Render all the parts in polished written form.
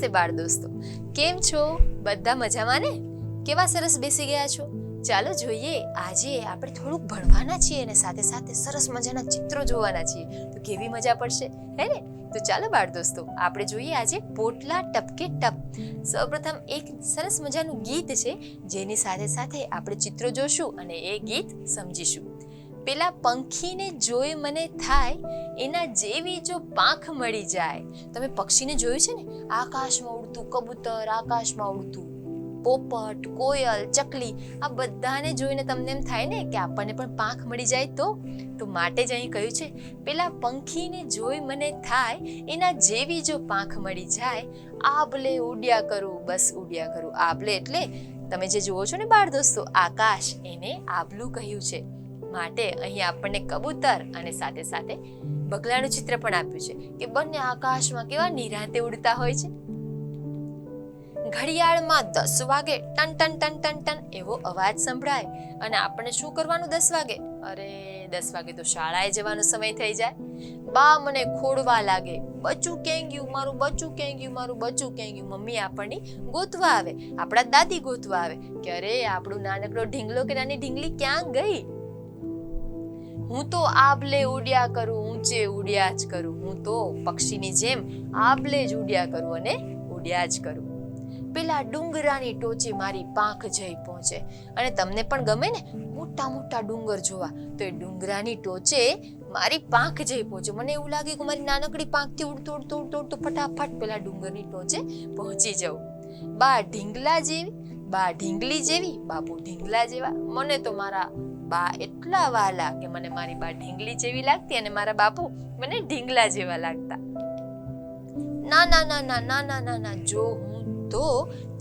નમસ્તે બાળ દોસ્તો, કેમ છો? બધા મજામાં ને? કેવા સરસ બેસી ગયા છો? ચાલો જોઈએ, આજે આપણે થોડુંક ભણવાના છીએ અને સાથે સાથે સરસ મજાના ચિત્રો જોવાના છીએ, તો કેવી મજા પડશે, હે ને? તો ચાલો બાળ દોસ્તો, આપણે જોઈએ આજે પોટલા ટપકે ટપ. સૌપ્રથમ એક સરસ મજાનું ગીત છે, જેની સાથે સાથે આપણે ચિત્રો જોશું અને એ ગીત સમજીશું. પેલા પંખીને જોઈ મને થાય, એના જેવી જો પાંખ મળી જાય. તમે પક્ષીને જોયું છે ને, આકાશમાં ઉડતું કબૂતર, આકાશમાં ઉડતું પોપટ, કોયલ, ચકલી, આ બધાને જોઈને તમને એમ થાય ને કે આપણને પણ પાંખ મળી જાય તો માટે જ અહીં કહ્યું છે, પેલા પંખીને જોઈ મને થાય, એના જેવી જો પાંખ મળી જાય, આભલે ઉડ્યા કરું, બસ ઉડ્યા કરું. આભલે એટલે તમે જે જુઓ છો ને બાળ દોસ્તો, આકાશ, એને આભલું કહ્યું છે. માટે અહીં આપણને કબૂતર અને સાથે સાથે બગલાનું ચિત્ર પણ આપ્યું છે કે બંને આકાશમાં કેવા નિરાંતે ઉડતા હોય છે. ઘડિયાળમાં 10 વાગે ton ton ton ton ton એવો અવાજ સંભળાય અને આપણને શું કરવાનું 10 વાગે? અરે 10 વાગે તો શાળાએ જવાનો સમય થઈ જાય. બા મને ખોડવા લાગે, બચ્ચું ક્યાં ગયું, મારું બચ્ચું ક્યાં ગયું, મારું બચ્ચું ક્યાં ગયું. મમ્મી આપણને ગોતવા આવે, આપણા દાદી ગોતવા આવે કે અરે આપણું નાનકડો ઢીંગલો કે નાની ઢીંગલી ક્યાં ગઈ? હું તો આભલે ઉડ્યા કરું, ઊંચે ઉડ્યા જ કરું. હું તો પક્ષીની જેમ આભલે જ ઉડ્યા કરું અને ઉડ્યા જ કરું. પેલા ડુંગરાની ટોચે મારી પાંખ જઈ પહોંચે. અને તમને પણ ગમે ને મોટા મોટા ડુંગર જોવા, તો એ ડુંગરાની ટોચે મારી પાંખ જઈ પહોંચે. મને એવું લાગે કે મારી નાનકડી પાંખથી ઉડતું ઉડતું ઉડતું ઉડતું ફટાફટ પેલા ડુંગરની ટોચે પહોંચી જાઉં. બા ઢીંગલા જેવી, બા ઢીંગલી જેવી, બાપુ ઢીંગલા જેવા. મને તો મારા બા એટલા વાલા કે મને મારી બા ઢીંગલી જેવી લાગતી અને મારા બાપુ મને ઢીંગલા જેવા લાગતા. ના ના ના ના ના ના ના ના, જો હું તો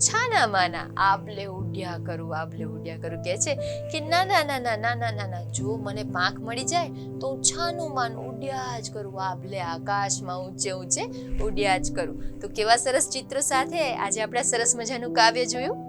છાના માના આભલે ઉડ્યા કરું, આભલે ઉડ્યા કરું. કહે છે કે ના ના ના ના ના ના ના ના, જો મને પાંખ મળી જાય તો હું છાનું માનું ઉડ્યા જ કરું, આભલે આકાશમાં ઊંચે ઊંચે ઉડ્યા જ કરું. તો કેવા સરસ ચિત્રો સાથે આજે આપણે સરસ મજાનું કાવ્ય જોયું.